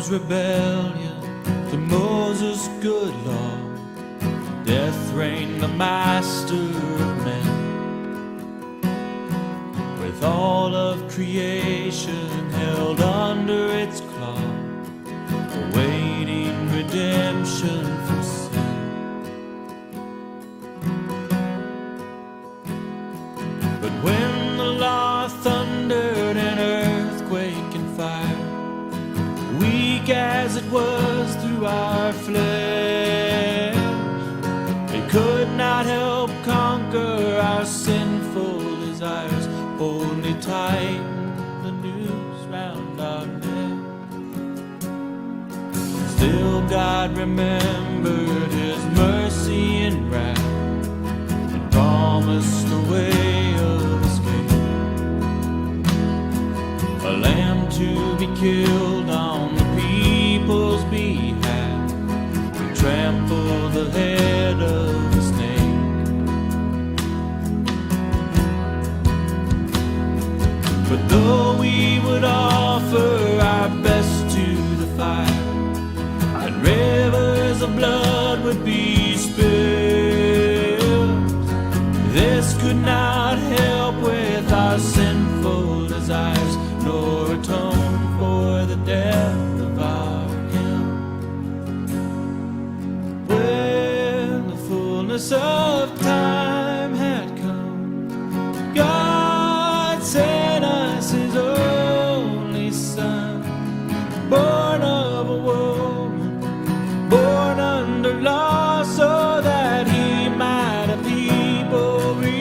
Pharaoh's rebellion to Moses' good law, death reigned the master of men. With all of creation held under its claw, awaiting redemption from sin. But when the law thundered an earthquake and fire, weak as it was through our flesh, it could not help conquer our sinful desires, only tighten the noose round our neck. Still God remembered His mercy and wrath, and promised a way of escape, a lamb to be killed on the people's behalf, to trample the head of the snake. But though we would offer our best to the fire, and rivers of blood would be spilled, this could not help with our sinful desires, nor atone for the death of our guilt. When the fullness of time had come, God sent us His only Son, born of a woman, born under law, so that He might a people redeem.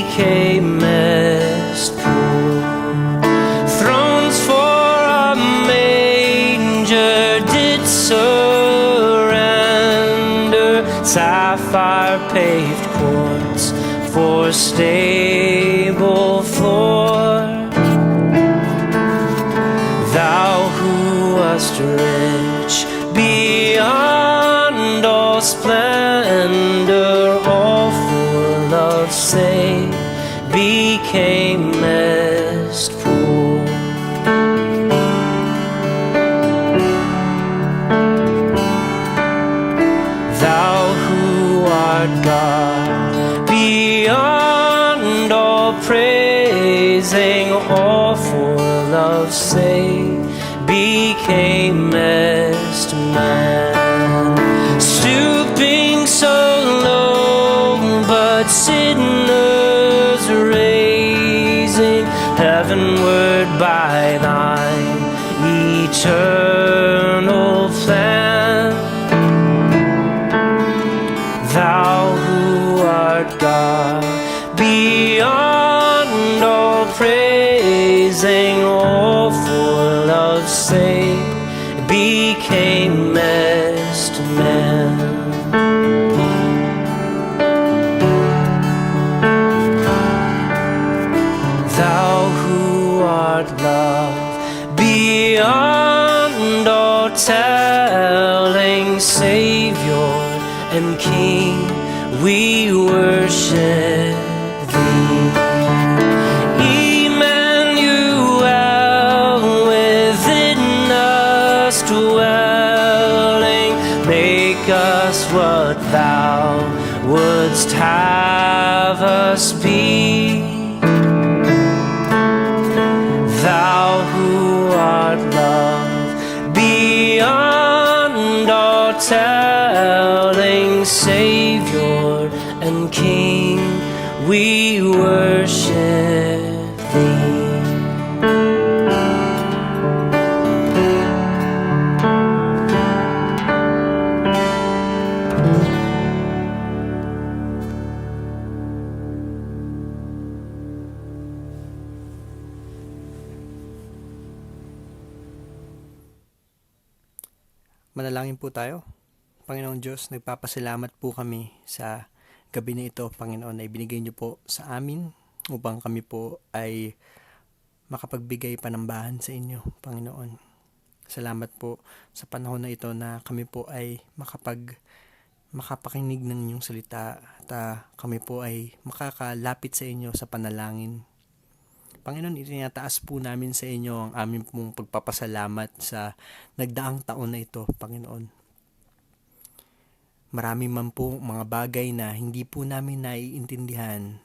became mist pool. Thrones for a manger did surrender, sapphire paved courts for stable floor. Thou who wast rich beyond all splendor, all for love's sake became mist pool. Thou who art God beyond all praising, all for love's sake became mist man. Stooping so low, but sinners raising heavenward by thine eternal plan. Thou who art God beyond all praising, all for love's sake became mist man. Thou who art love beyond all telling, Savior and King, we worship thee. Emmanuel, within us dwelling, make us what thou wouldst have us be. Thou who art love beyond all telling, Savior and King, we worship thee. Manalangin po tayo. Panginoong Diyos, nagpapasalamat po kami sa gabi na ito, Panginoon, na ibinigay niyo po sa amin upang kami po ay makapagbigay panambahan sa inyo, Panginoon. Salamat po sa panahon na ito na kami po ay makapakinig ng inyong salita at kami po ay makakalapit sa inyo sa panalangin. Panginoon, itinataas po namin sa inyo ang aming pong pagpapasalamat sa nagdaang taon na ito, Panginoon. Marami man po mga bagay na hindi po namin naiintindihan.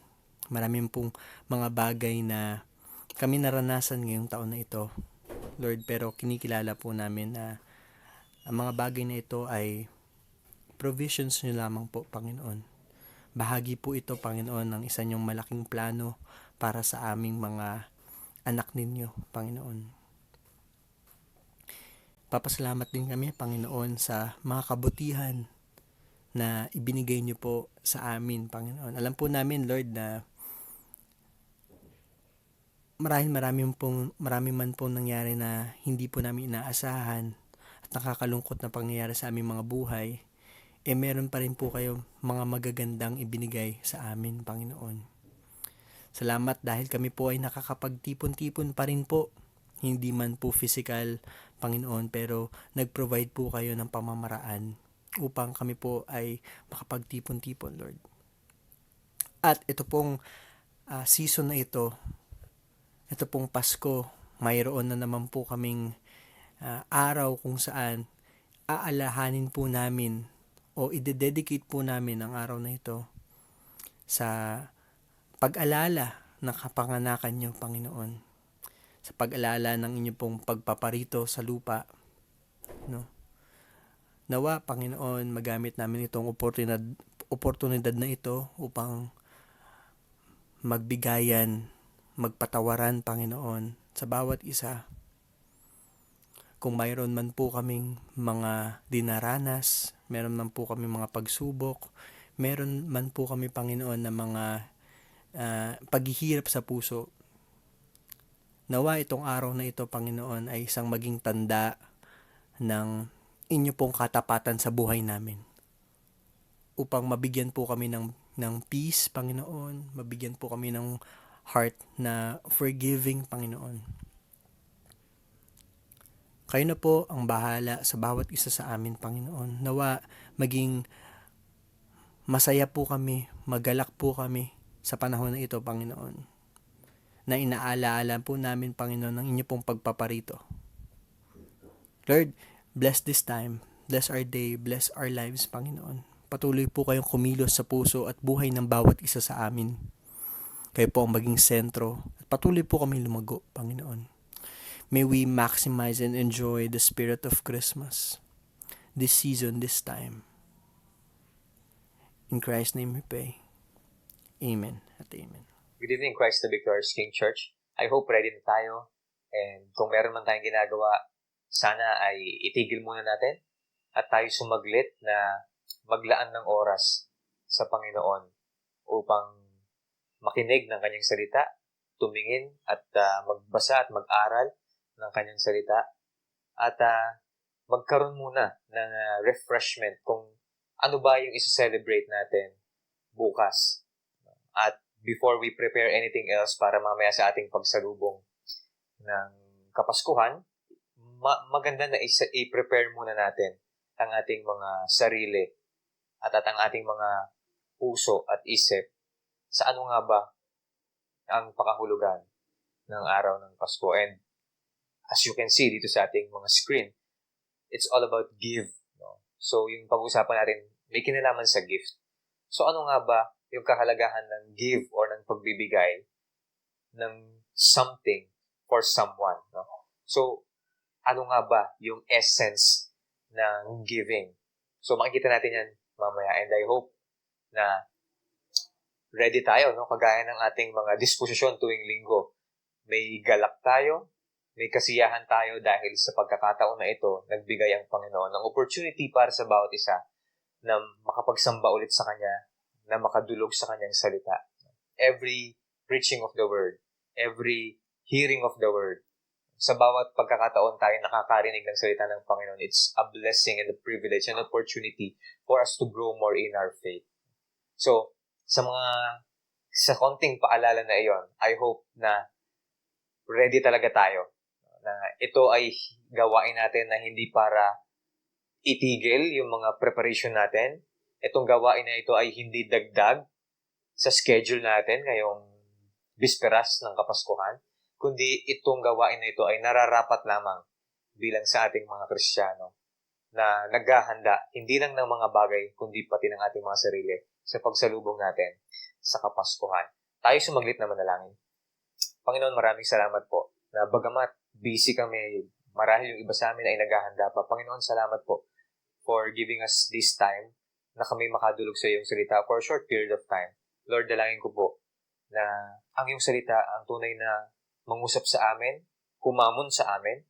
Marami pong mga bagay na kami naranasan ngayong taon na ito, Lord. Pero kinikilala po namin na ang mga bagay na ito ay provisions niyo lamang po, Panginoon. Bahagi po ito, Panginoon, ng isa niyong malaking plano para sa aming mga anak ninyo, Panginoon. Papasalamat din kami, Panginoon, sa mga kabutihan na ibinigay niyo po sa amin, Panginoon. Alam po namin, Lord, na marami man pong nangyari na hindi po namin inaasahan at nakakalungkot na pangyayari sa aming mga buhay, meron pa rin po kayo mga magagandang ibinigay sa amin, Panginoon. Salamat dahil kami po ay nakakapagtipon-tipon pa rin po. Hindi man po physical, Panginoon, pero nag-provide po kayo ng pamamaraan upang kami po ay makapagtipon-tipon, Lord. At ito pong season na ito pong Pasko, mayroon na naman po kaming araw kung saan aalahanin po namin o ide-dedicate po namin ang araw na ito sa pag-alala ng kapanganakan niyo, Panginoon. Sa pag-alala ng inyong pong pagpaparito sa lupa. No? Nawa, Panginoon, magamit namin itong oportunidad na ito upang magbigayan, magpatawaran, Panginoon, sa bawat isa. Kung mayroon man po kaming mga dinaranas, meron man po kami mga pagsubok, meron man po kami, Panginoon, na mga paghihirap sa puso. Nawa itong araw na ito, Panginoon, ay isang maging tanda ng inyo pong katapatan sa buhay namin. Upang mabigyan po kami ng peace, Panginoon. Mabigyan po kami ng heart na forgiving, Panginoon. Kayo na po ang bahala sa bawat isa sa amin, Panginoon. Nawa maging masaya po kami, magalak po kami sa panahon na ito, Panginoon. Na inaalaala po namin, Panginoon, ng inyo pong pagpaparito. Lord, bless this time, bless our day, bless our lives, Panginoon. Patuloy po kayong kumilos sa puso at buhay ng bawat isa sa amin. Kayo po ang maging sentro at patuloy po kami lumago, Panginoon. May we maximize and enjoy the spirit of Christmas, this season, this time. In Christ's name we pray. Amen at amen. Good evening, Christ the Victorious King Church. I hope ready na tayo. And kung meron man tayong ginagawa, sana ay itigil muna natin at tayo sumaglit na maglaan ng oras sa Panginoon upang makinig ng kanyang salita, tumingin at magbasa at mag-aral ng kanyang salita at magkaroon muna ng refreshment kung ano ba yung isa-celebrate natin bukas. At before we prepare anything else para mamaya sa ating pagsalubong ng Kapaskuhan, maganda na i-prepare muna natin ang ating mga sarili at ang ating mga puso at isip sa ano nga ba ang pakahulugan ng araw ng Pasko. And as you can see dito sa ating mga screen, it's all about give. No? So yung pag-usapan natin, may kinalaman sa gift. So ano nga ba yung kahalagahan ng give or ng pagbibigay ng something for someone. No? So, ano nga ba yung essence ng giving? So, makikita natin yan mamaya and I hope na ready tayo, no? Kagaya ng ating mga disposisyon tuwing linggo. May galak tayo, may kasiyahan tayo dahil sa pagkakataon na ito, nagbigay ang Panginoon ng opportunity para sa bawat isa na makapagsamba ulit sa Kanya, na makadulog sa kanyang salita. Every preaching of the word, every hearing of the word, sa bawat pagkakataon tayo nakakarinig ng salita ng Panginoon, it's a blessing and a privilege and opportunity for us to grow more in our faith. So, sa konting paalala na iyon, I hope na ready talaga tayo. Na ito ay gawain natin na hindi para itigil yung mga preparation natin. Itong gawain na ito ay hindi dagdag sa schedule natin ngayong bisperas ng Kapaskuhan, kundi itong gawain na ito ay nararapat lamang bilang sa ating mga Kristiyano na naghahanda hindi lang ng mga bagay, kundi pati ng ating mga sarili sa pagsalubong natin sa Kapaskuhan. Tayo sumaglit na manalangin. Panginoon, maraming salamat po na bagamat busy kami, marahil yung iba sa amin ay naghahanda pa. Panginoon, salamat po for giving us this time na kami makadulog sa iyong salita for a short period of time. Lord, dalangin ko po na ang iyong salita ang tunay na mangusap sa amin, kumamon sa amin,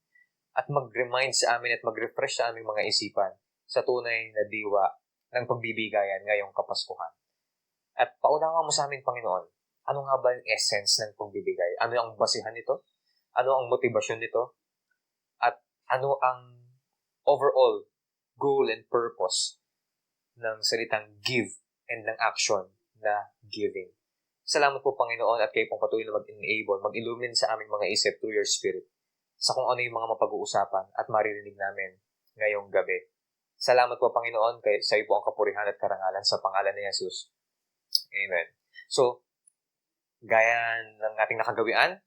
at mag-remind sa amin at mag-refresh sa aming mga isipan sa tunay na diwa ng pagbibigayan ngayong Kapaskuhan. At paunawa mo sa amin, Panginoon, ano nga ba yung essence ng pagbibigay? Ano ang basihan nito? Ano ang motivasyon nito? At ano ang overall goal and purpose ng salitang give and ng action na giving. Salamat po, Panginoon, at kayo pong patuloy na mag-enable, mag-illumine sa aming mga isip through your Spirit sa kung ano yung mga mapag-uusapan at maririnig namin ngayong gabi. Salamat po, Panginoon, sa iyo po ang kapurihan at karangalan sa pangalan ni Jesus. Amen. So, gaya ng ating nakagawian,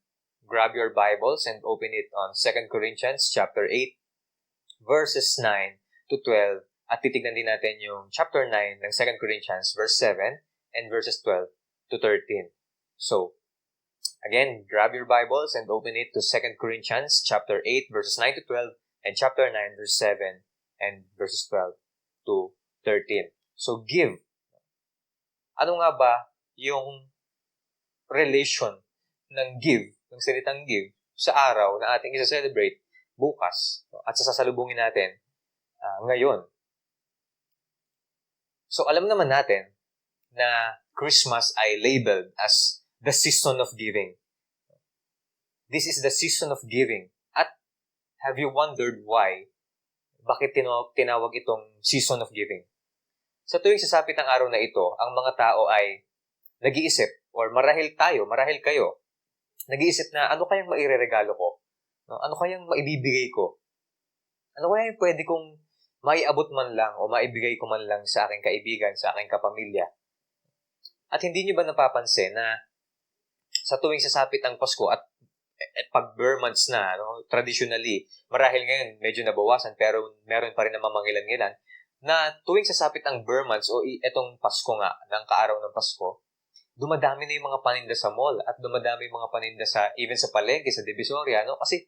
grab your Bibles and open it on 2 Corinthians chapter 8, verses 9 to 12. At titignan din natin yung chapter 9 ng 2 Corinthians, verse 7 and verses 12 to 13. So, again, grab your Bibles and open it to 2 Corinthians chapter 8, verses 9 to 12 and chapter 9, verse 7 and verses 12 to 13. So, give. Ano nga ba yung relation ng give, ng salitang give, sa araw na ating isa-celebrate bukas at sa sasalubungin natin ngayon? So, alam naman natin na Christmas ay labeled as the season of giving. This is the season of giving. At have you wondered why? Bakit tinawag itong season of giving? Sa tuwing sasapit ang araw na ito, ang mga tao ay nag-iisip, or marahil kayo, nag-iisip na ano kayang maireregalo ko? No? Ano kayang maibibigay ko? Ano kayang pwede kong maiabot man lang o maibigay ko man lang sa aking kaibigan, sa aking kapamilya? At hindi niyo ba napapansin na sa tuwing sasapit ang Pasko at pag bare months na, no, traditionally, marahil ngayon medyo nabawasan pero meron pa rin naman mangilan-ngilan, na tuwing sasapit ang bare months o itong Pasko nga, ng kaaraw ng Pasko, dumadami na yung mga paninda sa mall at dumadami yung mga paninda even sa palengke, sa Divisoria, no? Kasi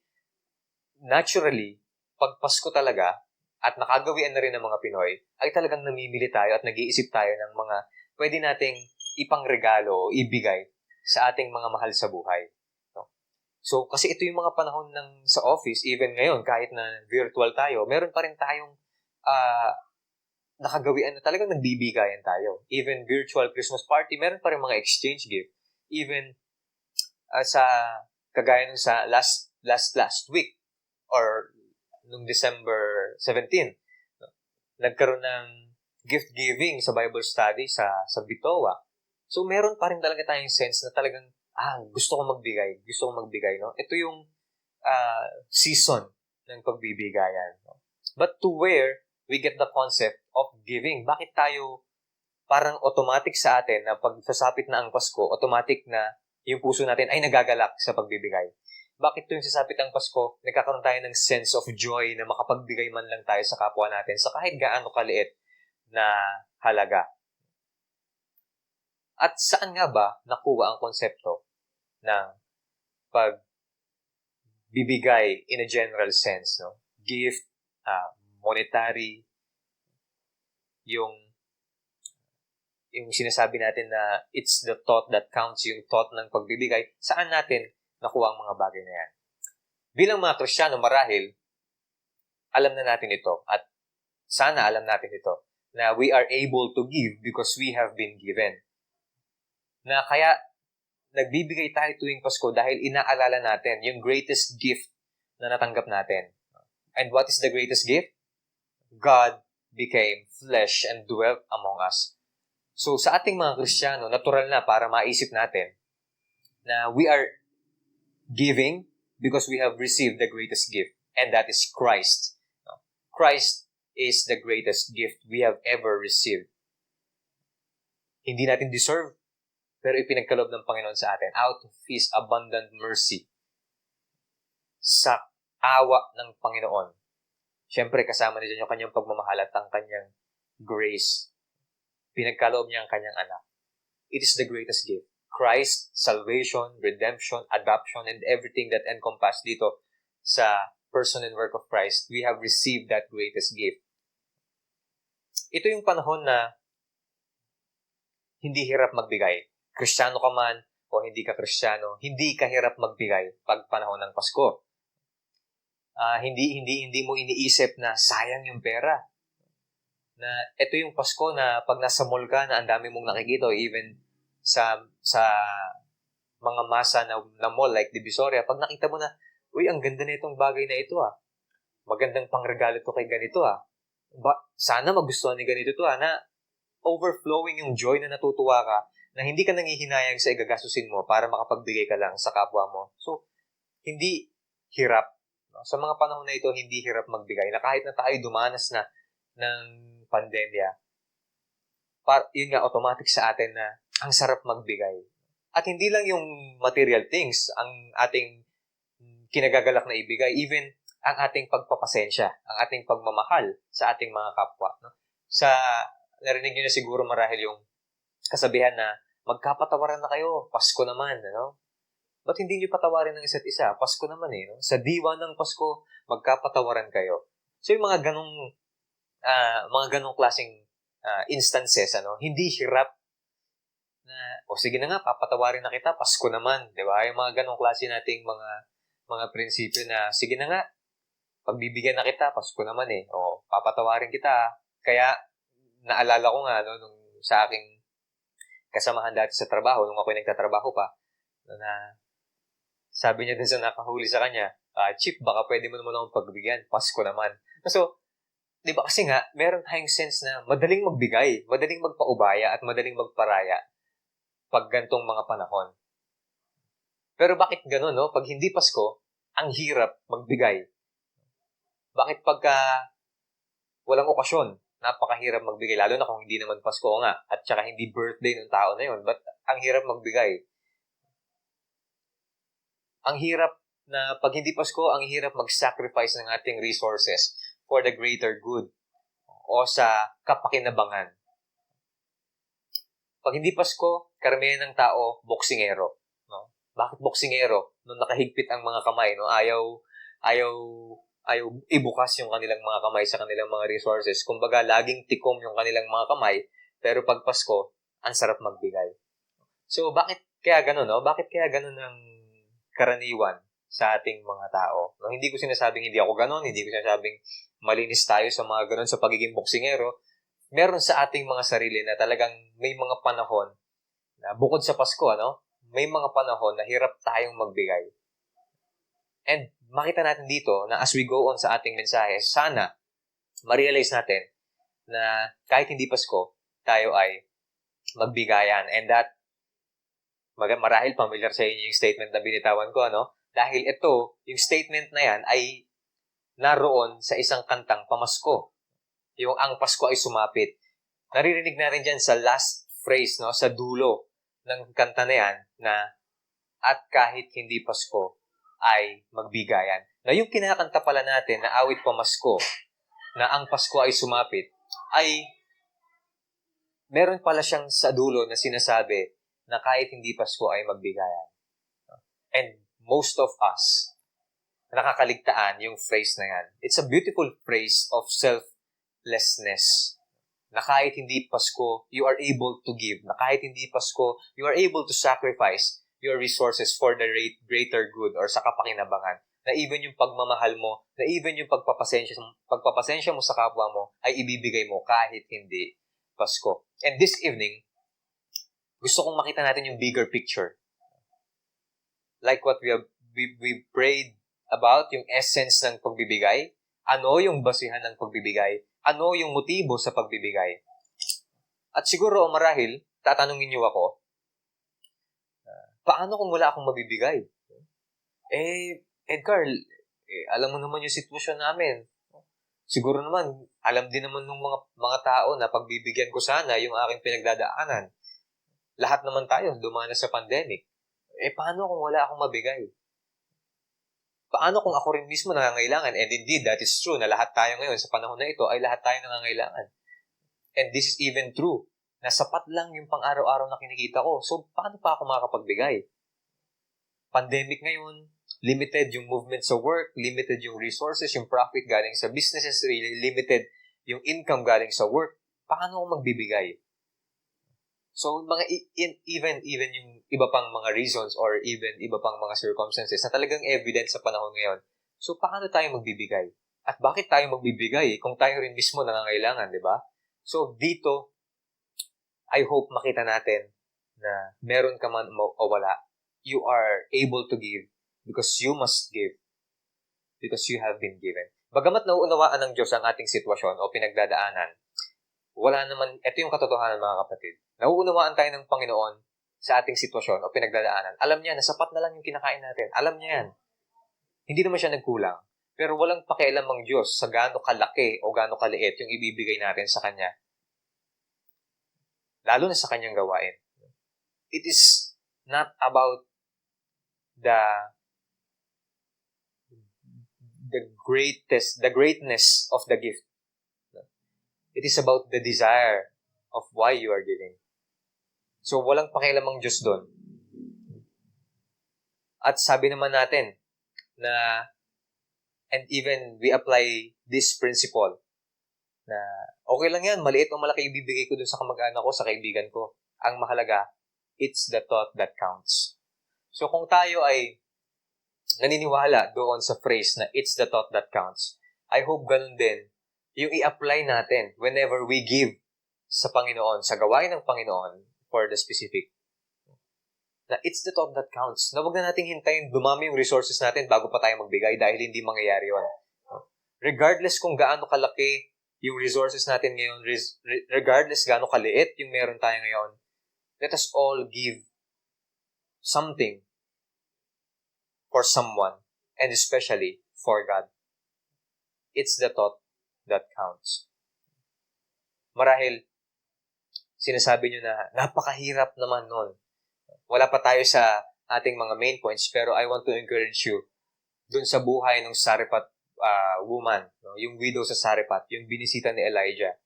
naturally, pag Pasko talaga, at nakagawian na rin ng mga Pinoy, ay talagang namimili tayo at nag-iisip tayo ng mga pwede nating ipangregalo o ibigay sa ating mga mahal sa buhay. No? So, kasi ito yung mga panahon sa office, even ngayon, kahit na virtual tayo, meron pa rin tayong nakagawian na talagang nagbibigayan tayo. Even virtual Christmas party, meron pa rin mga exchange gift. Even kagaya nung sa last week, or nung December 17, nagkaroon ng gift giving sa Bible study sa Bitoa. So, meron pa rin talaga tayong sense na talagang, gusto kong magbigay, no? Ito yung season ng pagbibigayan. No? But to where we get the concept of giving, bakit tayo parang automatic sa atin na pag sasapit na ang Pasko, automatic na yung puso natin ay nagagalak sa pagbibigay? Bakit tuwing sasapit ang Pasko, nagkakaroon tayo ng sense of joy na makapagbigay man lang tayo sa kapwa natin sa kahit gaano kaliit na halaga? At saan nga ba nakuha ang konsepto ng pagbibigay in a general sense? No? Gift, monetary, yung sinasabi natin na it's the thought that counts, yung thought ng pagbibigay, saan natin nakuha ang mga bagay na yan? Bilang mga Kristiyano, marahil, alam na natin ito, at sana alam natin ito, na we are able to give because we have been given. Na kaya, nagbibigay tayo tuwing Pasko dahil inaalala natin yung greatest gift na natanggap natin. And what is the greatest gift? God became flesh and dwelt among us. So, sa ating mga Kristiyano, natural na para maisip natin na we are giving because we have received the greatest gift, and that is Christ. Christ is the greatest gift we have ever received. Hindi natin deserve, pero ipinagkaloob ng Panginoon sa atin out of His abundant mercy. Sa awa ng Panginoon. Siyempre, kasama na dyan yung kanyang pagmamahal at ang kanyang grace. Pinagkaloob niya ang kanyang anak. It is the greatest gift. Christ, salvation, redemption, adoption, and everything that encompass dito sa person and work of Christ, we have received that greatest gift. Ito yung panahon na hindi hirap magbigay. Kristiyano ka man o hindi ka Kristiyano, hindi ka hirap magbigay pag panahon ng Pasko. Hindi mo iniisip na sayang yung pera. Na ito yung Pasko na pag nasa mall ka na ang dami mong nakikita, even sa mga masa na mall like Divisoria, pag nakita mo na, uy, ang ganda na itong bagay na ito magandang pangregalo to kay ganito sana magustuhan ni ganito to na overflowing yung joy na natutuwa ka, na hindi ka nangihinayang sa igagastusin mo para makapagbigay ka lang sa kapwa mo. So, hindi hirap. No? Sa mga panahon na ito, hindi hirap magbigay. Na kahit na tayo dumanas na ng pandemya, yun nga, automatic sa atin na ang sarap magbigay. At hindi lang yung material things ang ating kinagagalak na ibigay, even ang ating pagpapasensya, ang ating pagmamahal sa ating mga kapwa. No? Narinig nyo na siguro marahil yung kasabihan na magkapatawaran na kayo, Pasko naman, ano? Ba't hindi nyo patawarin ng isa't isa? Pasko naman no? Sa diwa ng Pasko, magkapatawaran kayo. So yung mga ganong klaseng instances, hindi hirap na, sige na nga, papatawarin na kita, Pasko naman, di ba? Yung mga ganong klase nating mga prinsipyo na, sige na nga, pagbibigyan na kita, Pasko naman papatawarin kita. Kaya, naalala ko nga, nung sa aking kasamahan dati sa trabaho, nung ako'y nagtatrabaho pa, Na sabi niya din sa nakahuli sa kanya, Chip, baka pwede mo naman akong pagbigyan. Pasko naman. So, di ba kasi nga, meron tayong sense na madaling magbigay, madaling magpaubaya, at madaling magparaya pag gantong mga panahon. Pero bakit ganun, no? Pag hindi Pasko, ang hirap magbigay. Bakit pagka walang okasyon, napakahirap magbigay, lalo na kung hindi naman Pasko nga, at saka hindi birthday ng tao na yun, but ang hirap magbigay. Ang hirap na pag hindi Pasko, ang hirap mag-sacrifice ng ating resources for the greater good o sa kapakinabangan. Pag hindi Pasko, karamihan ng tao, boksingero. No? Bakit boksingero? Nung nakahigpit ang mga kamay, no? ayaw ibukas yung kanilang mga kamay sa kanilang mga resources. Kumbaga, laging tikom yung kanilang mga kamay, pero pag Pasko, ang sarap magbigay. So, bakit kaya ganun, no? Bakit kaya ganun ang karaniwan sa ating mga tao? No, hindi ko sinasabing hindi ako ganun, hindi ko sinasabing malinis tayo sa mga ganun sa pagiging boksingero. Meron sa ating mga sarili na talagang may mga panahon na bukod sa Pasko, may mga panahon na hirap tayong magbigay. And makita natin dito na as we go on sa ating mensahe, sana ma-realize natin na kahit hindi Pasko, tayo ay magbigayan. And that, marahil familiar sa inyo yung statement na binitawan ko, dahil ito, yung statement na yan ay naroon sa isang kantang pamasko. Yung ang Pasko ay sumapit. Naririnig natin dyan sa last phrase, sa dulo ng kanta na yan, na at kahit hindi Pasko ay magbigayan. Na yung kinakanta pala natin na awit pamasko, na ang Pasko ay sumapit, ay meron pala siyang sa dulo na sinasabi na kahit hindi Pasko ay magbigayan. And most of us, nakakaligtaan yung phrase na yan. It's a beautiful phrase of selflessness. Na kahit hindi Pasko, you are able to give. Na kahit hindi Pasko, you are able to sacrifice your resources for the greater good or sa kapakinabangan. Na even yung pagmamahal mo, na even yung pagpapasensya mo sa kapwa mo, ay ibibigay mo kahit hindi Pasko. And this evening, gusto kong makita natin yung bigger picture. Like what we prayed about, yung essence ng pagbibigay. Ano yung basihan ng pagbibigay? Ano yung motibo sa pagbibigay? At siguro, marahil, tatanungin niyo ako, paano kung wala akong mabibigay? Edgar, alam mo naman yung sitwasyon namin. Siguro naman, alam din naman ng mga tao na pagbibigyan ko sana yung aking pinagdadaanan. Lahat naman tayo dumanas sa pandemic. Paano kung wala akong mabigay? Paano kung ako rin mismo nangangailangan? And indeed, that is true na lahat tayo ngayon sa panahon na ito ay lahat tayo nangangailangan. And this is even true na sapat lang yung pang-araw-araw na kinikita ko. So, paano pa ako makakapagbigay? Pandemic ngayon, limited yung movement sa work, limited yung resources, yung profit galing sa businesses, limited yung income galing sa work. Paano ako magbibigay? So, even yung iba pang mga reasons or even iba pang mga circumstances na talagang evident sa panahon ngayon. So, paano tayo magbibigay? At bakit tayo magbibigay kung tayo rin mismo nangangailangan, di ba? So, dito, I hope makita natin na meron ka man o wala, you are able to give because you must give because you have been given. Bagamat nauunawaan ng Diyos ang ating sitwasyon o pinagdadaanan, wala naman, ito yung katotohanan mga kapatid. Nauunawaan tayo ng Panginoon sa ating sitwasyon o pinagdadaanan. Alam niya na sapat na lang yung kinakain natin. Alam niya yan. Hindi naman siya nagkulang. Pero walang pakialam ang Diyos sa gaano kalaki o gaano kaliit yung ibibigay natin sa Kanya. Lalo na sa Kanyang gawain. It is not about the greatness of the gift. It is about the desire of why you are giving. So, walang pakialam ang Diyos doon. At sabi naman natin na, and even we apply this principle, na okay lang yan, maliit o malaki ibibigay ko doon sa kamag-anak ko, sa kaibigan ko. Ang mahalaga, it's the thought that counts. So, kung tayo ay naniniwala doon sa phrase na it's the thought that counts, I hope ganun din yung i-apply natin whenever we give sa Panginoon, sa gawain ng Panginoon for the specific. na it's the thought that counts. Na wag na nating hintayin dumami yung resources natin bago pa tayo magbigay dahil hindi mangyayari yun. Regardless kung gaano kalaki yung resources natin ngayon, regardless gaano kaliit yung meron tayo ngayon, let us all give something for someone and especially for God. It's the thought that counts. Marahil, sinasabi nyo na napakahirap naman nun. Wala pa tayo sa ating mga main points, pero I want to encourage you dun sa buhay ng Sarephat woman, no? Yung widow sa Sarephat, yung binisita ni Elijah.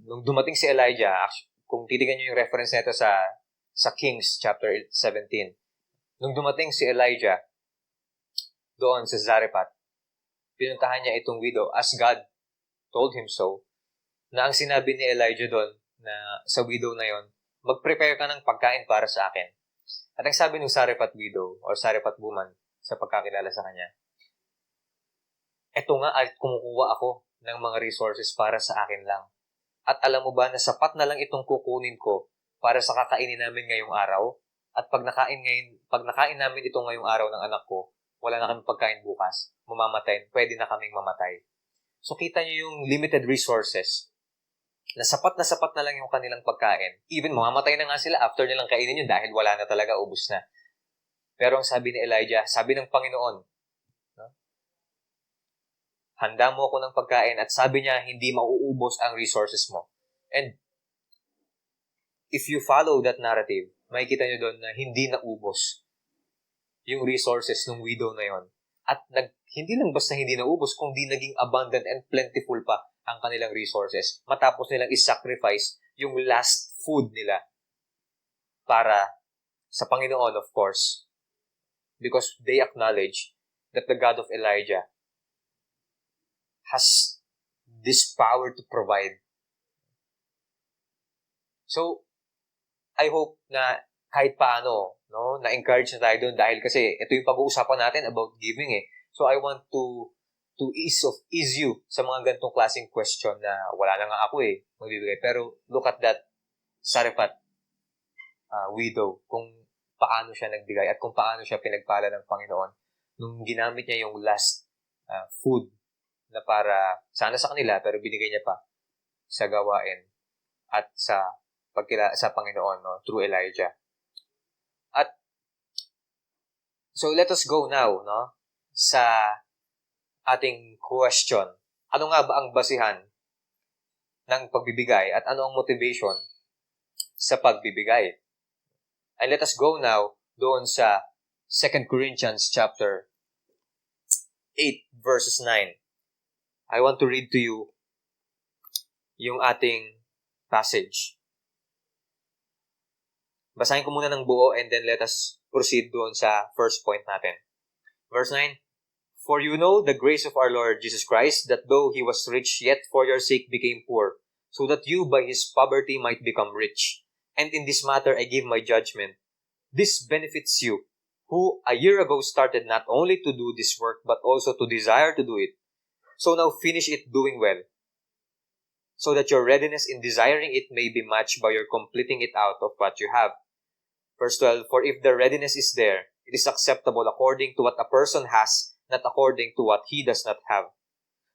Nung dumating si Elijah, kung titigan nyo yung reference nito sa Kings chapter 17, nung dumating si Elijah doon sa Zarephath, pinuntahan niya itong widow as God told him so, na ang sinabi ni Elijah doon na sa widow na yon, mag-prepare ka ng pagkain para sa akin. At ang sabi ng Sarephat widow or Sarephat woman sa pagkakilala sa kanya, eto nga ay kumukuha ako ng mga resources para sa akin lang. At alam mo ba na sapat na lang itong kukunin ko para sa kakainin namin ngayong araw? At pag nakain namin ito ngayong araw ng anak ko, wala na kami pagkain bukas, mamamatay, pwede na kaming mamatay. So kita nyo yung limited resources na sapat na lang yung kanilang pagkain. Even mamamatay na nga sila after nilang kainin yun dahil wala na talaga, ubus na. Pero ang sabi ni Elijah, sabi ng Panginoon, no? Handa mo ako ng pagkain at sabi niya, hindi mauubos ang resources mo. And if you follow that narrative, makikita nyo doon na hindi naubos yung resources ng widow na yon. At hindi lang basta hindi naubos, kundi naging abundant and plentiful pa ang kanilang resources. Matapos nilang is-sacrifice yung last food nila para sa Panginoon, of course. Because they acknowledge that the God of Elijah has this power to provide. So, I hope na kahit paano, no, na-encourage na tayo doon dahil kasi ito yung pag-uusapan natin about giving eh. So, I want to ease you sa mga ganitong klaseng question na wala na nga ako eh, magbibigay. Pero look at that Sarephat widow, kung paano siya nagbigay at kung paano siya pinagpala ng Panginoon nung ginamit niya yung last food na para sana sa kanila pero binigay niya pa sa gawain at sa Panginoon, no, through Elijah. At so let us go now, no, sa ating question. Ano nga ba ang basihan ng pagbibigay at ano ang motivation sa pagbibigay? And let us go now doon sa 2 Corinthians chapter 8 verses 9. I want to read to you yung ating passage. Basahin ko muna ng buo and then let us proceed doon sa first point natin. Verse 9, For you know the grace of our Lord Jesus Christ, that though He was rich, yet for your sake became poor, so that you by His poverty might become rich. And in this matter I give my judgment. This benefits you, who a year ago started not only to do this work, but also to desire to do it. So now finish it doing well, so that your readiness in desiring it may be matched by your completing it out of what you have. Verse 12, For if the readiness is there, it is acceptable according to what a person has, not according to what he does not have.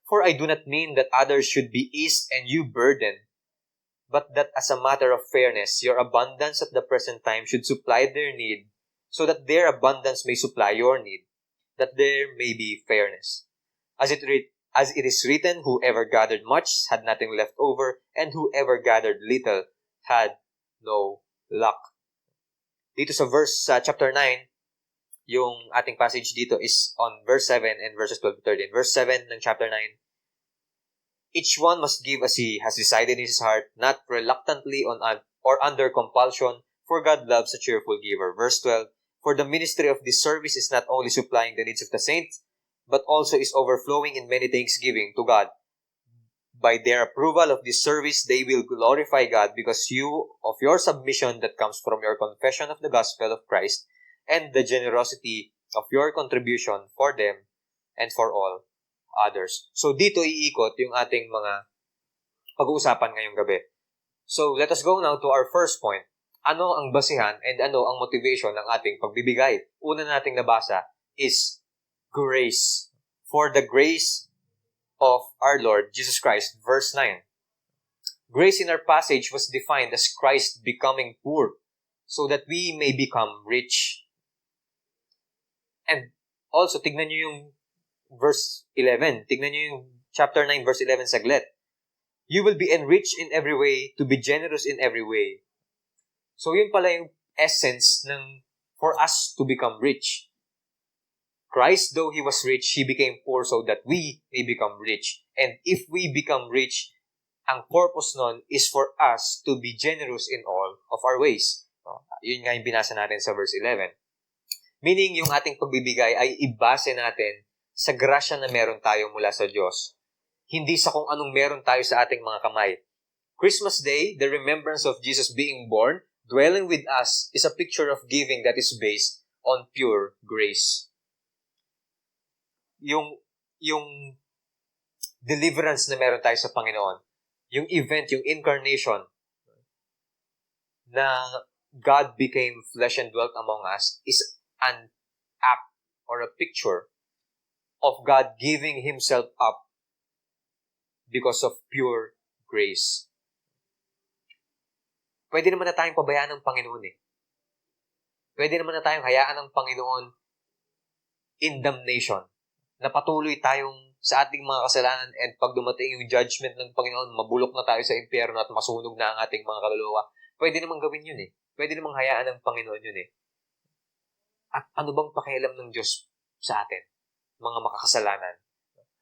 For I do not mean that others should be eased and you burdened, but that as a matter of fairness, your abundance at the present time should supply their need, so that their abundance may supply your need, that there may be fairness. As it is written, whoever gathered much had nothing left over, and whoever gathered little had no luck. Dito sa chapter 9, yung ating passage dito is on verse 7 and verses 12 to 13. Verse 7 ng chapter 9, Each one must give as he has decided in his heart, not reluctantly or under compulsion, for God loves a cheerful giver. Verse 12, For the ministry of this service is not only supplying the needs of the saints, but also is overflowing in many thanksgiving to God. By their approval of this service, they will glorify God because of your submission that comes from your confession of the gospel of Christ and the generosity of your contribution for them and for all others. So dito iikot yung ating mga pag-uusapan ngayong gabi. So let us go now to our first point. ano ang basihan and ano ang motivation ng ating pagbibigay. Una nating nabasa is grace. For the grace of our Lord Jesus Christ, verse 9. Grace in our passage was defined as Christ becoming poor so that we may become rich. And also, tignan nyo yung verse 11. Tignan nyo yung chapter 9, verse 11 saglit. You will be enriched in every way to be generous in every way. So, yun pala yung essence ng for us to become rich. Christ, though He was rich, He became poor so that we may become rich. And if we become rich, ang purpose nun is for us to be generous in all of our ways. Yun nga yung binasa natin sa verse 11. Meaning, yung ating pagbibigay ay ibase natin sa grasya na meron tayo mula sa Diyos. Hindi sa kung anong meron tayo sa ating mga kamay. Christmas Day, the remembrance of Jesus being born, dwelling with us, is a picture of giving that is based on pure grace. Yung deliverance na meron tayo sa Panginoon, yung event, yung incarnation, na God became flesh and dwelt among us, is an act or a picture of God giving Himself up because of pure grace. Pwede naman na tayong pabayaan ng Panginoon eh. Pwede naman na tayong hayaan ng Panginoon in damnation. Na patuloy tayong sa ating mga kasalanan and pag dumating yung judgment ng Panginoon, mabulok na tayo sa impyerno at masunog na ang ating mga kaluluwa. Pwede namang gawin yun eh. Pwede namang hayaan ng Panginoon yun eh. At ano bang pakialam ng Diyos sa atin? Mga makakasalanan.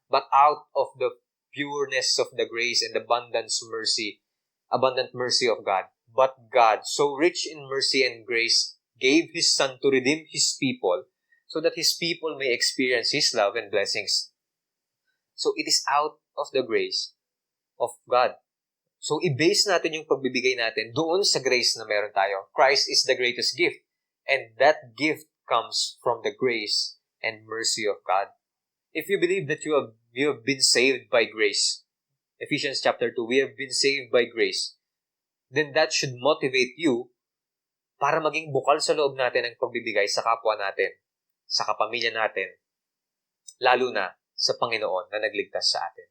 But out of the pureness of the grace and abundant mercy of God. But God, so rich in mercy and grace, gave His Son to redeem His people so that His people may experience His love and blessings. So it is out of the grace of God. So i-base natin yung pagbibigay natin doon sa grace na meron tayo. Christ is the greatest gift. And that gift comes from the grace and mercy of God. If you believe that you have been saved by grace, Ephesians chapter 2, we have been saved by grace, then that should motivate you para maging bukal sa loob natin ang pagbibigay sa kapwa natin, sa kapamilya natin, lalo na sa Panginoon na nagligtas sa atin.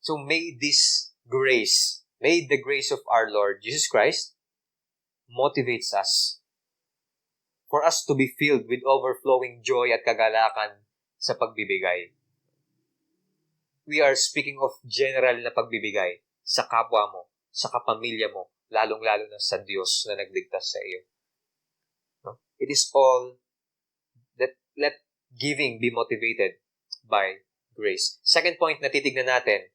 So may this grace, may the grace of our Lord Jesus Christ motivates us for us to be filled with overflowing joy at kagalakan sa pagbibigay. We are speaking of general na pagbibigay sa kapwa mo, sa kapamilya mo, lalong-lalo na sa Diyos na nagligtas sa iyo. No? It is all that let giving be motivated by grace. Second point na titignan natin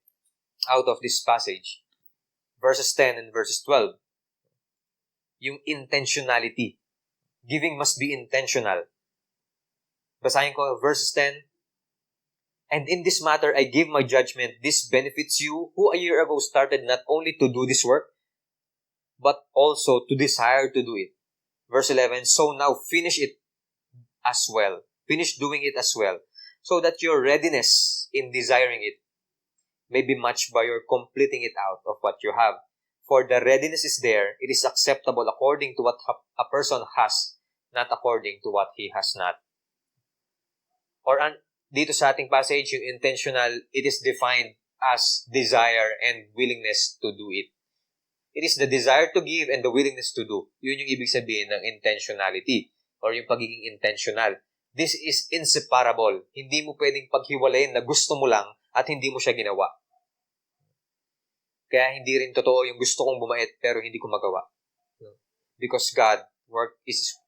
out of this passage, verses 10 and verses 12, yung intentionality. Giving must be intentional. Basahin ko, verses 10, and in this matter, I give my judgment. This benefits you who a year ago started not only to do this work, but also to desire to do it. Verse 11, so now finish it as well. Finish doing it as well, so that your readiness in desiring it may be matched by your completing it out of what you have. For the readiness is there, it is acceptable according to what a person has, not according to what he has not. Or dito sa ating passage, yung intentional, it is defined as desire and willingness to do it. It is the desire to give and the willingness to do. Yun yung ibig sabihin ng intentionality or yung pagiging intentional. This is inseparable. Hindi mo pwedeng paghiwalayin na gusto mo lang at hindi mo siya ginawa. Kaya hindi rin totoo yung gusto kong bumait pero hindi ko magawa. Because God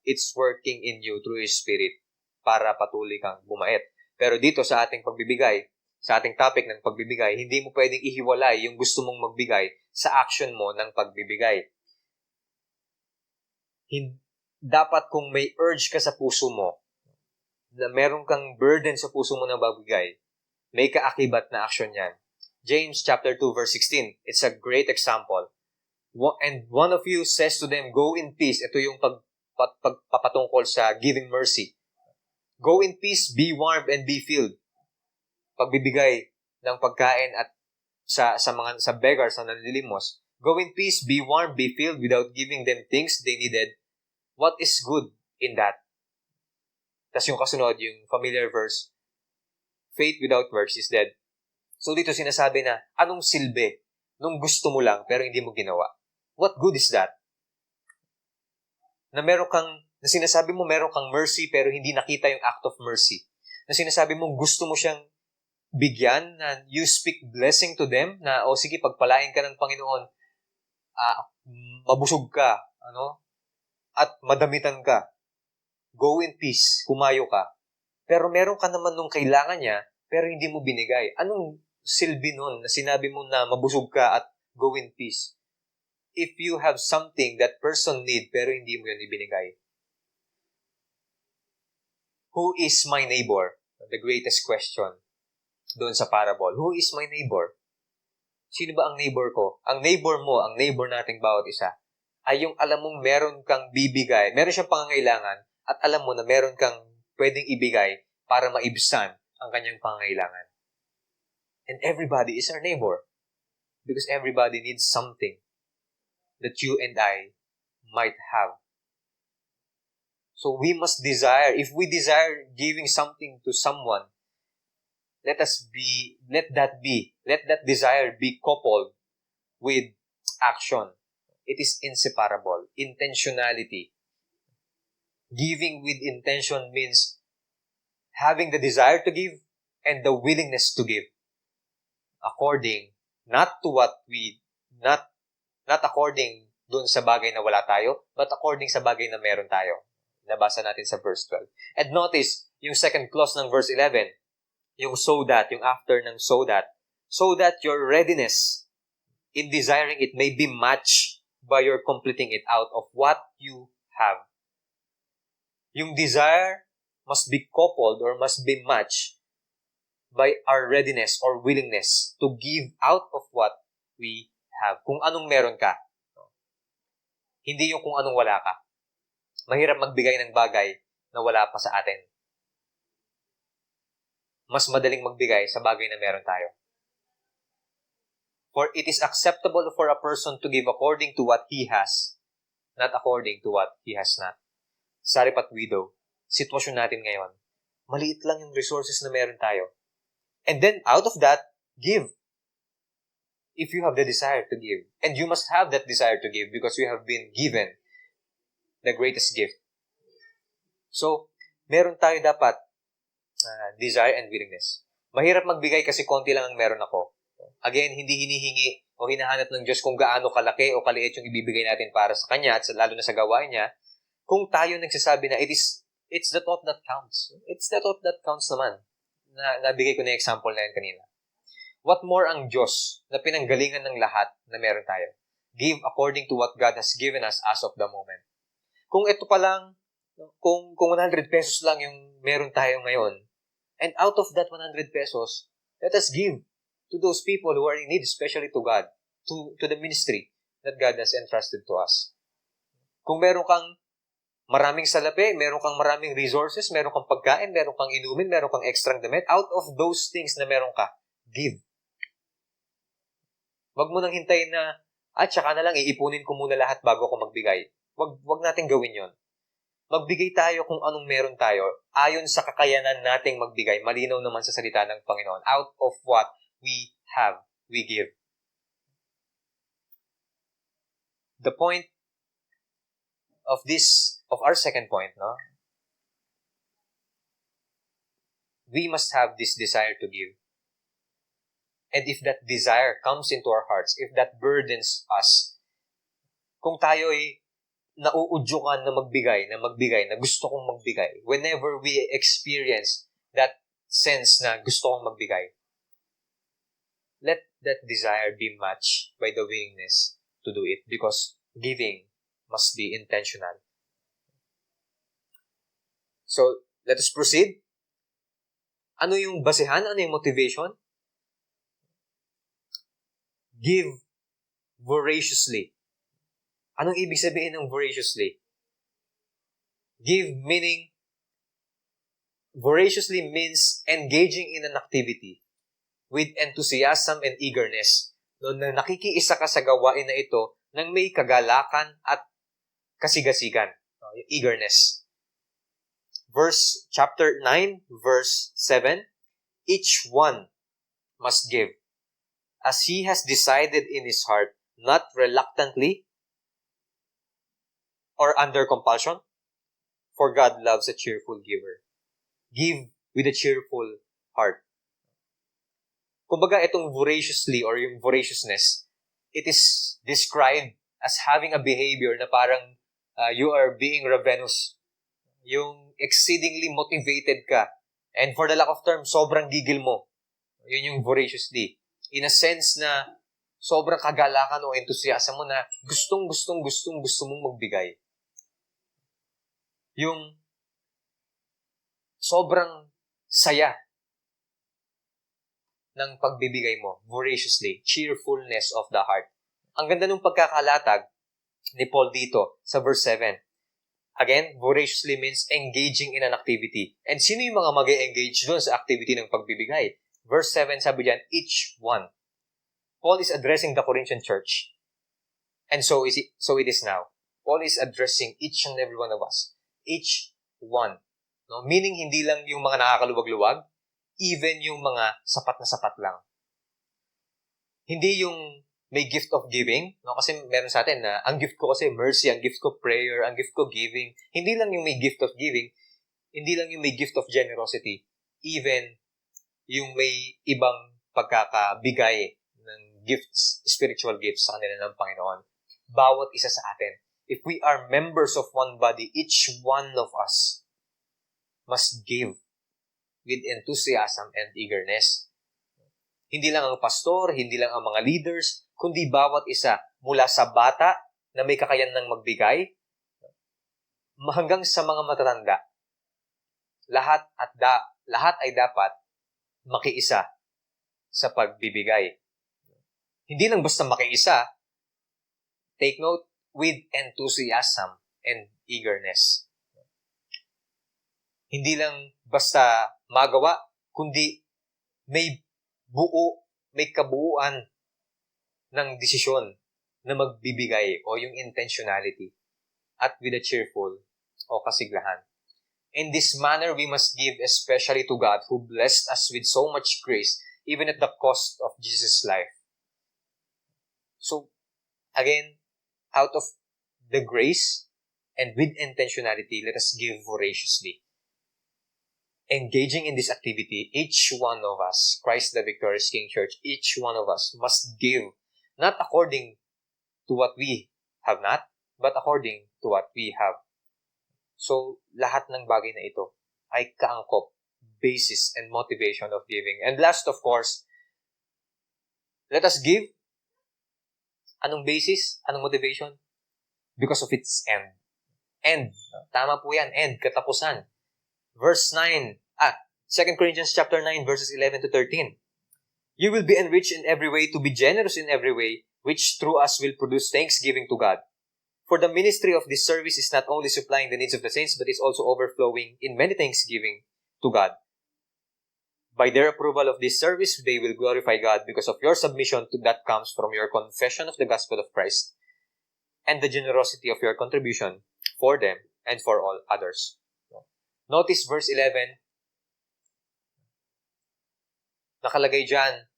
it's working in you through His Spirit para patuloy kang bumait. Pero dito sa ating pagbibigay, sa ating topic ng pagbibigay, hindi mo pwedeng ihiwalay yung gusto mong magbigay sa action mo ng pagbibigay. Dapat kung may urge ka sa puso mo, na meron kang burden sa puso mo na magbigay, may kaakibat na action yan. James chapter 2 verse 16, it's a great example. And one of you says to them, go in peace. Ito yung pagpapatungkol sa giving mercy. Go in peace, be warmed, and be filled. Pagbibigay ng pagkain at sa beggars na nanlilimos, Go in peace, be warm, be filled without giving them things they needed. What is good in that? Tapos yung kasunod, yung familiar verse, faith without works is dead. So dito sinasabi na, anong silbi nung gusto mo lang pero hindi mo ginawa? What good is that? Na sinasabi mo meron kang mercy pero hindi nakita yung act of mercy. Na sinasabi mo gusto mo siyang bigyan, na you speak blessing to them, na sige, pagpalain ka ng Panginoon, mabusog ka, at madamitan ka. Go in peace, kumayo ka. Pero meron ka naman nung kailangan niya, pero hindi mo binigay. Anong silbi nun na sinabi mo na mabusog ka at go in peace? If you have something that person need, pero hindi mo yun ibinigay. Who is my neighbor? The greatest question doon sa parable. Who is my neighbor? Sino ba ang neighbor ko? Ang neighbor mo, ang neighbor nating bawat isa, ay yung alam mong meron kang bibigay, meron siyang pangangailangan, at alam mo na meron kang pwedeng ibigay para maibsan ang kanyang pangangailangan. And everybody is our neighbor. Because everybody needs something that you and I might have. So we must desire, if we desire giving something to someone, let that desire be coupled with action. It is inseparable. Intentionality. Giving with intention means having the desire to give and the willingness to give. According, not according dun sa bagay na wala tayo, but according sa bagay na meron tayo. Nabasa natin sa verse 12. And notice, yung second clause ng verse 11, yung so that, yung after ng so that your readiness in desiring it may be matched by your completing it out of what you have. Yung desire must be coupled or must be matched by our readiness or willingness to give out of what we have. Kung anong meron ka. Hindi yung kung anong wala ka. Mahirap magbigay ng bagay na wala pa sa atin. Mas madaling magbigay sa bagay na meron tayo. For it is acceptable for a person to give according to what he has, not according to what he has not. Sarip at widow, sitwasyon natin ngayon, maliit lang yung resources na meron tayo. And then, out of that, give. If you have the desire to give. And you must have that desire to give because you have been given the greatest gift. So, meron tayo dapat desire and willingness. Mahirap magbigay kasi konti lang ang meron ako. Again, hindi hinihingi o hinahanap ng Diyos kung gaano kalaki o kaliit yung ibibigay natin para sa Kanya at lalo na sa gawain niya. Kung tayo nagsasabi na it's the thought that counts. It's the thought that counts naman. Nabigay ko na example na yan kanina. What more ang Diyos na pinanggalingan ng lahat na meron tayo? Give according to what God has given us as of the moment. Kung ito pa lang, kung 100 pesos lang yung meron tayo ngayon, and out of that 100 pesos, let us give to those people who are in need, especially to God, to the ministry that God has entrusted to us. Kung meron kang maraming salapi, meron kang maraming resources, meron kang pagkain, meron kang inumin, meron kang extrang damit, out of those things na meron ka, give. Wag mo nang hintayin na, tsaka na lang, iipunin ko muna lahat bago ako magbigay. Wag natin gawin yon. Magbigay tayo kung anong meron tayo, ayon sa kakayanan nating magbigay, malinaw naman sa salita ng Panginoon. Out of what we have, we give. The point of our second point, we must have this desire to give. And if that desire comes into our hearts, if that burdens us, kung tayo ay nauudyukan na magbigay, na gusto kong magbigay, whenever we experience that sense na gusto kong magbigay, let that desire be matched by the willingness to do it because giving must be intentional. So, let us proceed. Ano yung basehan? Ano yung motivation? Give voraciously. Anong ibig sabihin ng voraciously? Voraciously means engaging in an activity with enthusiasm and eagerness no, na nakikiisa ka sa gawain na ito nang may kagalakan at kasigasigan, no, yung eagerness. Chapter 9, verse 7, each one must give, as he has decided in his heart, not reluctantly or under compulsion, for God loves a cheerful giver. Give with a cheerful heart. Kumbaga, itong voraciously or yung voraciousness, it is described as having a behavior na parang you are being ravenous. Yung exceedingly motivated ka. And for the lack of term, sobrang gigil mo. Yun yung voraciously. In a sense na sobrang kagalakan o enthusiasm mo na gusto mong magbigay. Yung sobrang saya ng pagbibigay mo, voraciously, cheerfulness of the heart. Ang ganda ng pagkakalatag ni Paul dito sa verse 7. Again, voraciously means engaging in an activity. And sino yung mga mag-engage doon sa activity ng pagbibigay? Verse 7, sabi diyan, each one. Paul is addressing the Corinthian church. And so it is now. Paul is addressing each and every one of us. Each one. No? Meaning, hindi lang yung mga nakakaluwag-luwag, even yung mga sapat na sapat lang. Hindi yung may gift of giving, no? Kasi meron sa atin na ang gift ko kasi mercy, ang gift ko prayer, ang gift ko giving. Hindi lang yung may gift of giving, hindi lang yung may gift of generosity, even yung may ibang pagkakabigay ng gifts, spiritual gifts sa kanila ng Panginoon. Bawat isa sa atin. If we are members of one body, each one of us must give with enthusiasm and eagerness. Hindi lang ang pastor, hindi lang ang mga leaders, kundi bawat isa mula sa bata na may kakayan ng magbigay hanggang sa mga matatanda. Lahat ay dapat makiisa sa pagbibigay. Hindi lang basta makiisa, take note, with enthusiasm and eagerness. Hindi lang basta magawa, kundi may kabuuan ng desisyon na magbibigay o yung intentionality at with a cheerful o kasiglahan. In this manner, we must give especially to God who blessed us with so much grace even at the cost of Jesus' life. So, again, out of the grace and with intentionality, let us give voraciously. Engaging in this activity, each one of us, Christ the Victorious King Church, each one of us must give, not according to what we have not, but according to what we have. So, lahat ng bagay na ito ay kaangkop, basis, and motivation of giving. And last, of course, let us give. Anong basis? Anong motivation? Because of its end. End. Tama po yan. End. Katapusan. Verse 9. 2 Corinthians chapter 9, verses 11 to 13. You will be enriched in every way to be generous in every way, which through us will produce thanksgiving to God. For the ministry of this service is not only supplying the needs of the saints, but is also overflowing in many thanksgiving to God. By their approval of this service, they will glorify God because of your submission to that comes from your confession of the gospel of Christ and the generosity of your contribution for them and for all others. Notice verse 11. Nakalagay dyan,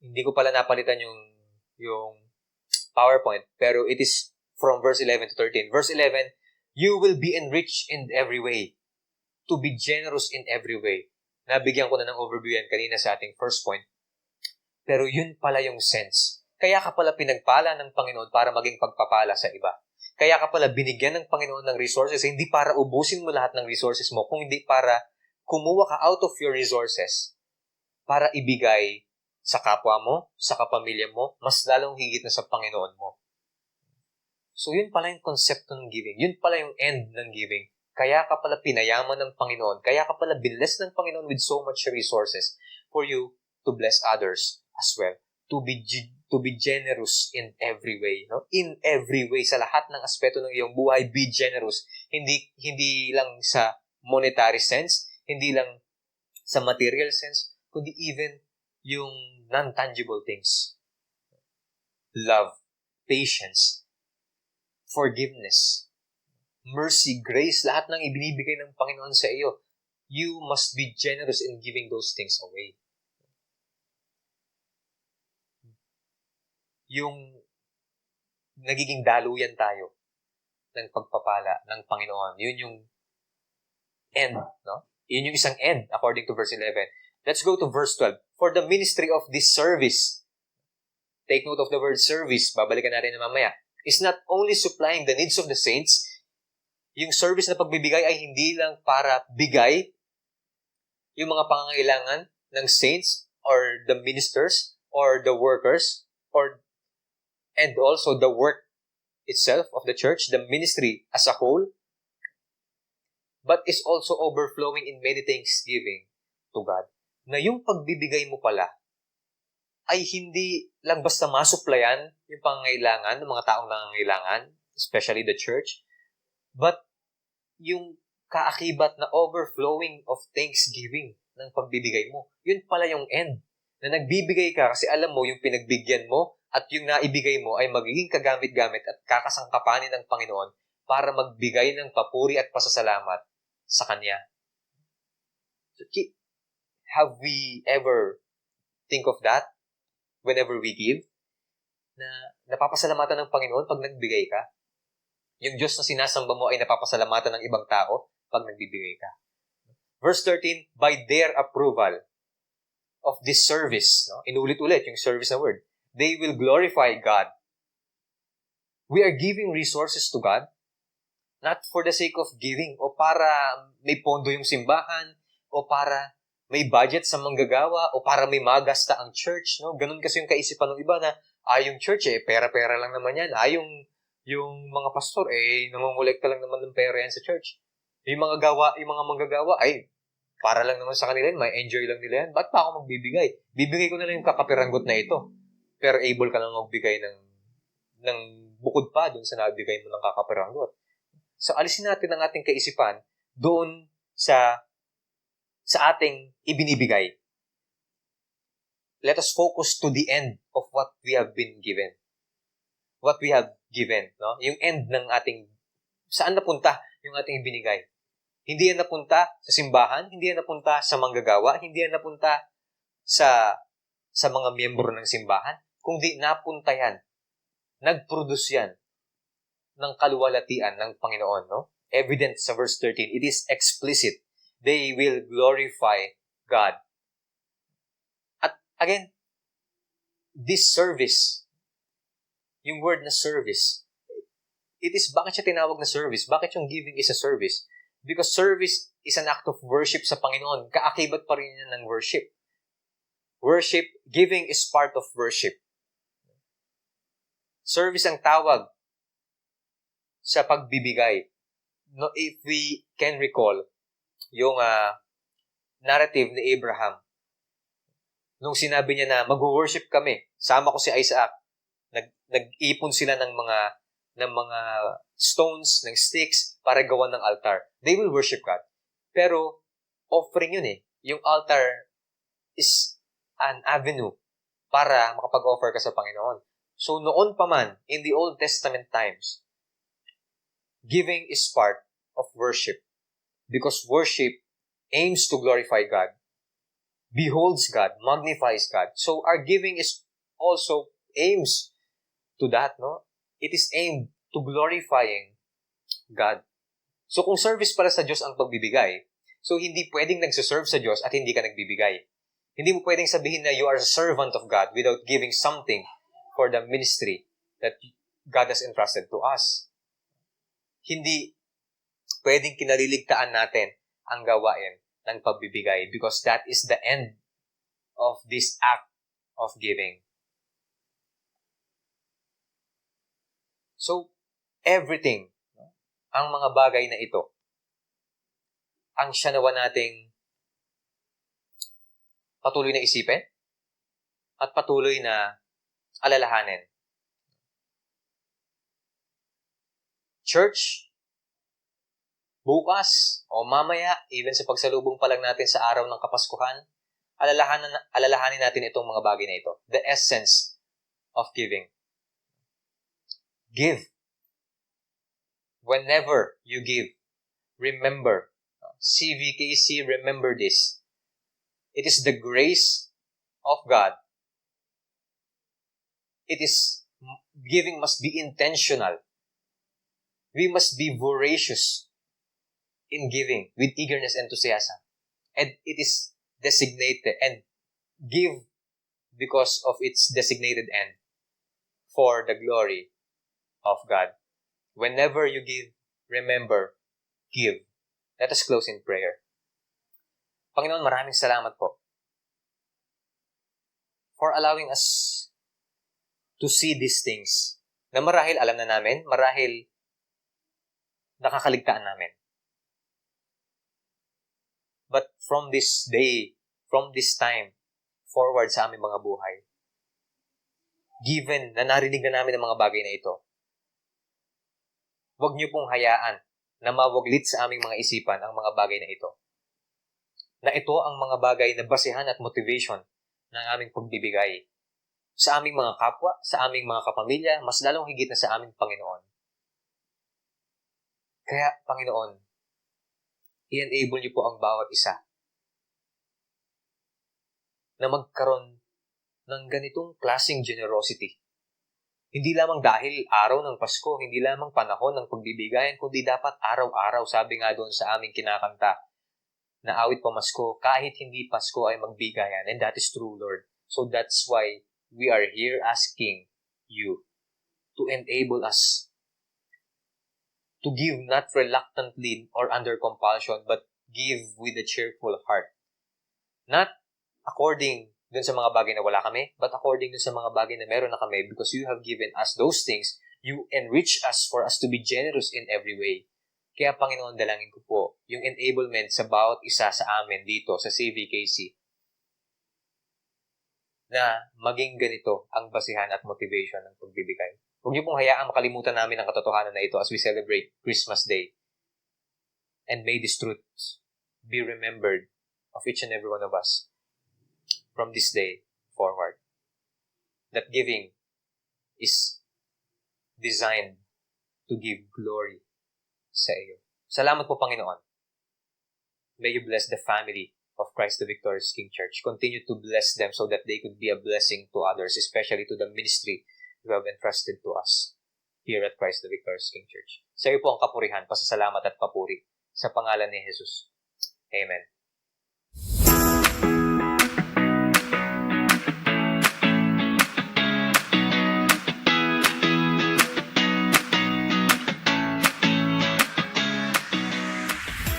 hindi ko pala napalitan yung PowerPoint, pero it is from verse 11 to 13. Verse 11, you will be enriched in every way, to be generous in every way. Nabigyan ko na ng overview yan kanina sa ating first point. Pero yun pala yung sense. Kaya ka pala pinagpala ng Panginoon para maging pagpapala sa iba. Kaya ka pala binigyan ng Panginoon ng resources, hindi para ubusin mo lahat ng resources mo, kung hindi para kumuha ka out of your resources para ibigay sa kapwa mo, sa kapamilya mo, mas lalong higit na sa Panginoon mo. So yun pala yung konsepto ng giving. Yun pala yung end ng giving. Kaya ka pala pinayaman ng Panginoon. Kaya ka pala binless ng Panginoon with so much resources for you to bless others as well. To be generous in every way. No? In every way. Sa lahat ng aspeto ng iyong buhay, be generous. Hindi lang sa monetary sense, hindi lang sa material sense, kundi even yung non-tangible things. Love, patience, forgiveness, mercy, grace, lahat ng ibinibigay ng Panginoon sa iyo. You must be generous in giving those things away. Yung nagiging daluyan tayo ng pagpapala ng Panginoon. Yun yung end, no? Yun yung isang end, according to verse 11. Let's go to verse 12. For the ministry of this service, take note of the word service, babalikan natin na mamaya, is not only supplying the needs of the saints. Yung service na pagbibigay ay hindi lang para bigay yung mga pangangailangan ng saints or the ministers or the workers and also the work itself of the church, the ministry as a whole, but is also overflowing in many thanksgiving to God. Na yung pagbibigay mo pala ay hindi lang basta masuplayan yung pangangailangan ng mga taong nangangailangan, especially the church, but yung kaakibat na overflowing of thanksgiving ng pagbibigay mo. Yun pala yung end. Na nagbibigay ka kasi alam mo yung pinagbigyan mo at yung naibigay mo ay magiging kagamit-gamit at kakasangkapanin ng Panginoon para magbigay ng papuri at pasasalamat sa Kanya. So, have we ever think of that whenever we give? Na napapasalamatan ng Panginoon pag nagbigay ka? Yung Diyos na sinasamba mo ay napapasalamatan ng ibang tao pag nagbibigay ka. Verse 13, by their approval of this service, no? Inulit-ulit yung service na word, they will glorify God. We are giving resources to God, not for the sake of giving, o para may pondo yung simbahan, o para may budget sa manggagawa, o para may magasta ang church. No? Ganun kasi yung kaisipan ng iba na, yung church, pera-pera lang naman yan. Yung mga pastor, nangongolekta lang naman ng pera yan sa church. Yung mga manggagawa, para lang naman sa kanila yun, may enjoy lang nila yan. Ba't pa ako magbibigay? Bibigay ko na lang yung kakapiranggot na ito. Pero able ka lang magbigay ng bukod pa dun sa nabigay mo ng kakapiranggot. So, alisin natin ang ating kaisipan doon sa ating ibinibigay. Let us focus to the end of what we have been given. What we have given. No? Yung end ng saan napunta yung ating ibinigay. Hindi yan napunta sa simbahan, hindi yan napunta sa manggagawa, hindi yan napunta sa mga miyembro ng simbahan, kundi napunta yan, nag-produce yan ng kaluwalhatian ng Panginoon. No? Evident sa verse 13, it is explicit. They will glorify God. At again, this service, yung word na service, bakit siya tinawag na service? Bakit yung giving is a service? Because service is an act of worship sa Panginoon. Kaakibat pa rin yan ng worship. Worship, giving is part of worship. Service ang tawag sa pagbibigay. No, if we can recall yung narrative ni Abraham, nung sinabi niya na mag-worship kami, sama ko si Isaac, nag-ipon sila ng mga stones, ng sticks, para gawan ng altar. They will worship God. Pero, offering yun Yung altar is an avenue para makapag-offer ka sa Panginoon. So, noon pa man, in the Old Testament times, giving is part of worship. Because worship aims to glorify God, beholds God, magnifies God. So, our giving is also aims to that, no? It is aimed to glorifying God. So kung service pala sa Diyos ang pagbibigay, so hindi pwedeng nagsaserve sa Diyos at hindi ka nagbibigay. Hindi mo pwedeng sabihin na you are a servant of God without giving something for the ministry that God has entrusted to us. Hindi pwedeng kinaliligtaan natin ang gawain ng pagbibigay because that is the end of this act of giving. So, everything, ang mga bagay na ito, ang siya nawa nating patuloy na isipin at patuloy na alalahanin. Church, bukas o mamaya, even sa pagsalubong pa lang natin sa araw ng Kapaskuhan, alalahanin natin itong mga bagay na ito. The essence of giving. Give. Whenever you give, remember, CVKC, remember this. It is the grace of God. Giving must be intentional. We must be voracious in giving with eagerness and enthusiasm. And it is designated and give because of its designated end for the glory of God. Whenever you give, remember, give. Let us close in prayer. Panginoon, maraming salamat po for allowing us to see these things na marahil alam na namin, marahil nakakaligtaan namin. But from this day, from this time forward sa aming mga buhay, given na narinig na namin ang mga bagay na ito, huwag niyo pong hayaan na mawaglit sa aming mga isipan ang mga bagay na ito. Na ito ang mga bagay na basehan at motivation ng aming pagbibigay sa aming mga kapwa, sa aming mga kapamilya, mas lalong higit na sa aming Panginoon. Kaya, Panginoon, i-enable niyo po ang bawat isa na magkaroon ng ganitong klaseng generosity. Hindi lamang dahil araw ng Pasko, hindi lamang panahon ng pagbibigayan, kundi dapat araw-araw, sabi nga doon sa aming kinakanta na awit pamasko, kahit hindi Pasko ay magbigayan. And that is true, Lord. So that's why we are here asking you to enable us to give not reluctantly or under compulsion, but give with a cheerful heart. Not according dun sa mga bagay na wala kami, but according dun sa mga bagay na meron na kami, because you have given us those things, you enrich us for us to be generous in every way. Kaya Panginoon, dalangin ko po yung enablement sa bawat isa sa amin dito sa CVKC na maging ganito ang basihan at motivation ng pagbibigay. Huwag niyo pong hayaan makalimutan namin ang katotohanan na ito as we celebrate Christmas Day. And may these truths be remembered of each and every one of us from this day forward. That giving is designed to give glory sa iyo. Salamat po, Panginoon. May you bless the family of Christ the Victorious King Church. Continue to bless them so that they could be a blessing to others, especially to the ministry you have entrusted to us here at Christ the Victorious King Church. Sa iyo po ang kapurihan, pasasalamat at papuri sa pangalan ni Jesus. Amen.